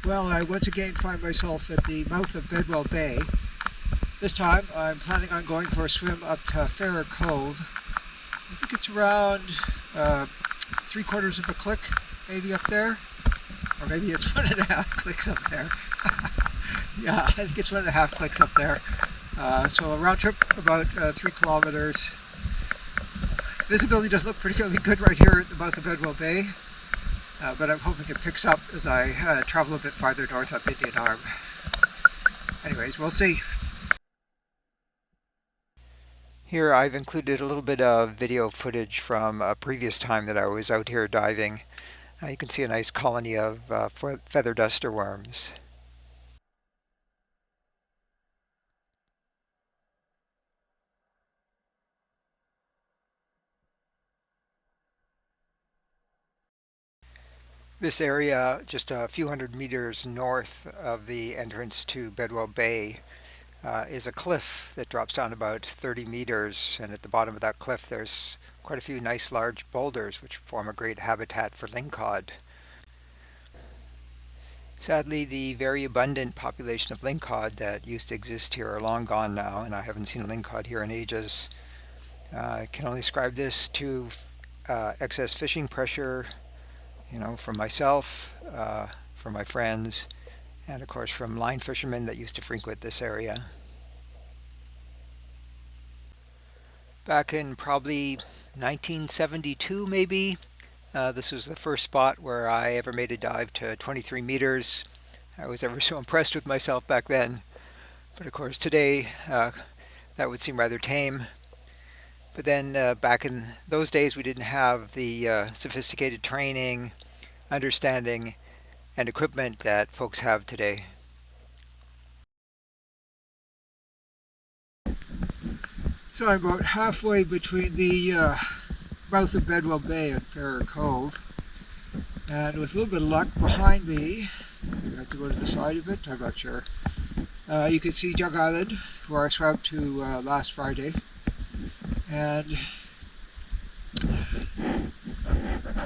Well, I once again find myself at the mouth of Bedwell Bay. This time I'm planning on going for a swim up to Farrer Cove. I think it's around 3/4 of a click, maybe up there. Or maybe it's 1.5 clicks up there. Yeah, I think it's 1.5 clicks up there. So a round trip about 3 kilometers. Visibility doesn't look particularly good right here at the mouth of Bedwell Bay. But I'm hoping it picks up as I travel a bit farther north up Indian Arm. Anyways, we'll see. Here I've included a little bit of video footage from a previous time that I was out here diving. You can see a nice colony of feather duster worms. This area, just a few hundred meters north of the entrance to Bedwell Bay, is a cliff that drops down about 30 meters, and at the bottom of that cliff there's quite a few nice large boulders which form a great habitat for lingcod. Sadly, the very abundant population of lingcod that used to exist here are long gone now, and I haven't seen lingcod here in ages. I can only ascribe this to excess fishing pressure, from myself, from my friends, and of course from line fishermen that used to frequent this area. Back in probably 1972 maybe, this was the first spot where I ever made a dive to 23 meters. I was ever so impressed with myself back then, but of course today that would seem rather tame. But then back in those days we didn't have the sophisticated training, understanding, and equipment that folks have today. So I'm about halfway between the mouth of Bedwell Bay and Farrer Cove, and with a little bit of luck behind me, I have to go to the side of it, I'm not sure, you can see Jug Island, where I swam to last Friday, and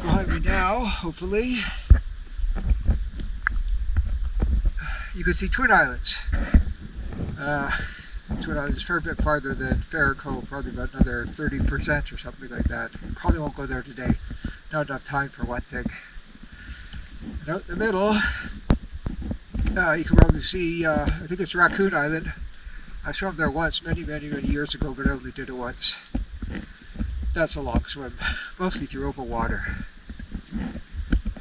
behind me now, hopefully, you can see Twin Islands. Twin Islands is a fair bit farther than Farrer Cove, probably about another 30% or something like that. Probably won't go there today. Not enough time for one thing. And out in the middle, you can probably see, I think it's Raccoon Island. I swam there once, many years ago, but I only did it once. That's a long swim, mostly through open water.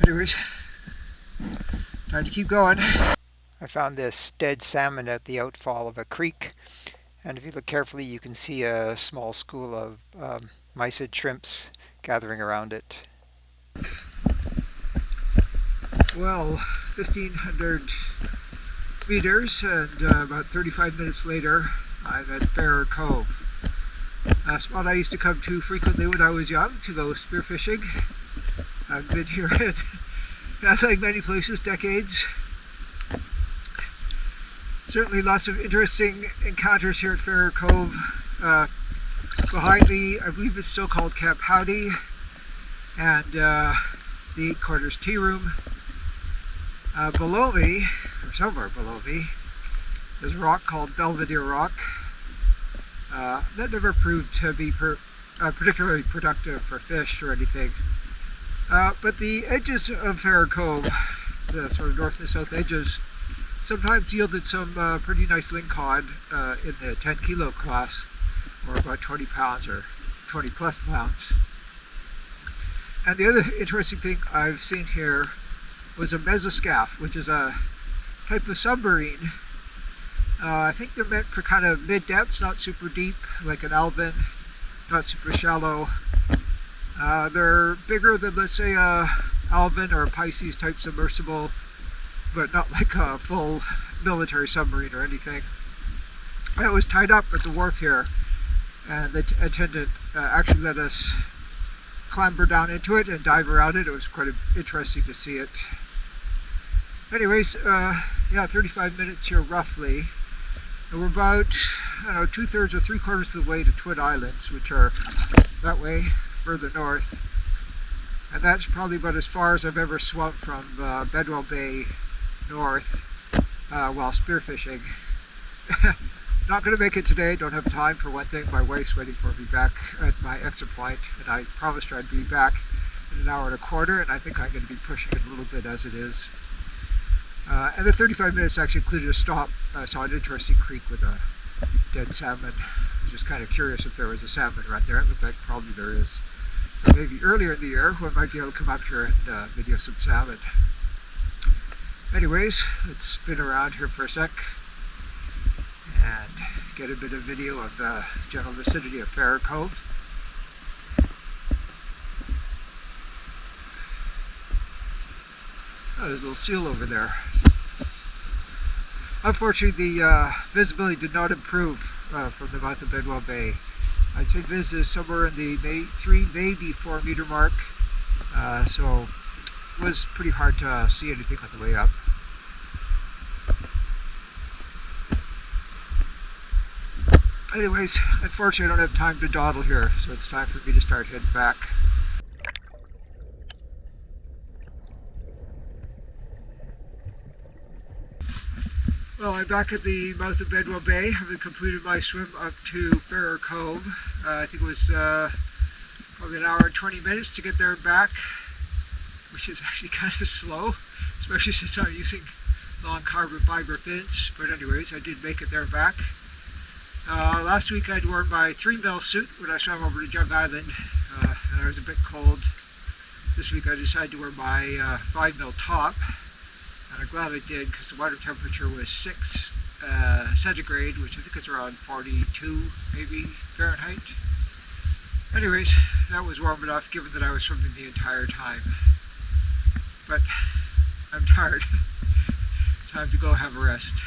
Anyways, time to keep going. I found this dead salmon at the outfall of a creek, and if you look carefully you can see a small school of mysid shrimps gathering around it. Well, 1,500 meters and about 35 minutes later I'm at Farrer Cove, a spot I used to come to frequently when I was young to go spearfishing. I've been here in, that's like many places, decades. Certainly lots of interesting encounters here at Farrer Cove. Behind me, I believe it's still called Camp Howdy, and the 8 Quarters Tea Room. Below me, or somewhere below me, is a rock called Belvedere Rock. That never proved to be particularly productive for fish or anything. But the edges of Farrer Cove, the sort of north and south edges, sometimes yielded some pretty nice lingcod in the 10 kilo class, or about 20 pounds or 20 plus pounds. And the other interesting thing I've seen here was a mesoscaph, which is a type of submarine. I think they're meant for kind of mid depths, not super deep, like an Alvin, not super shallow. They're bigger than, let's say, a Alvin or a Pisces type submersible, but not like a full military submarine or anything. I was tied up at the wharf here, and the attendant actually let us clamber down into it and dive around it. It was quite interesting to see it. Anyways, yeah, 35 minutes here roughly. And we're about, I don't know, 2/3 or 3/4 of the way to Twin Islands, which are that way, further north. And that's probably about as far as I've ever swum from Bedwell Bay north while spearfishing. Not going to make it today, don't have time for one thing. My wife's waiting for me back at my exit point, and I promised her I'd be back in an hour and a quarter, and I think I'm going to be pushing it a little bit as it is. And the 35 minutes actually included a stop. I saw an interesting creek with a dead salmon. I was just kind of curious if there was a salmon right there. It looked like probably there is. But maybe earlier in the year we might be able to come up here and video some salmon. Anyways, let's spin around here for a sec and get a bit of video of the general vicinity of Farrer Cove. Oh, there's a little seal over there. Unfortunately, the visibility did not improve from the mouth of Bedwell Bay. I'd say vis is somewhere in the 3, maybe 4 meter mark, so it was pretty hard to see anything on the way up. Anyways, unfortunately I don't have time to dawdle here, so it's time for me to start heading back. Well, I'm back at the mouth of Bedwell Bay, having completed my swim up to Farrer Cove. I think it was probably an hour and 20 minutes to get there and back, which is actually kind of slow, especially since I'm using long carbon fiber fins. But anyways, I did make it there and back. Last week I'd worn my 3 mil suit when I swam over to Jug Island, and I was a bit cold. This week I decided to wear my 5 mil top. And I'm glad I did, because the water temperature was 6 centigrade, which I think is around 42 maybe Fahrenheit. Anyways, that was warm enough given that I was swimming the entire time. But I'm tired. Time to go have a rest.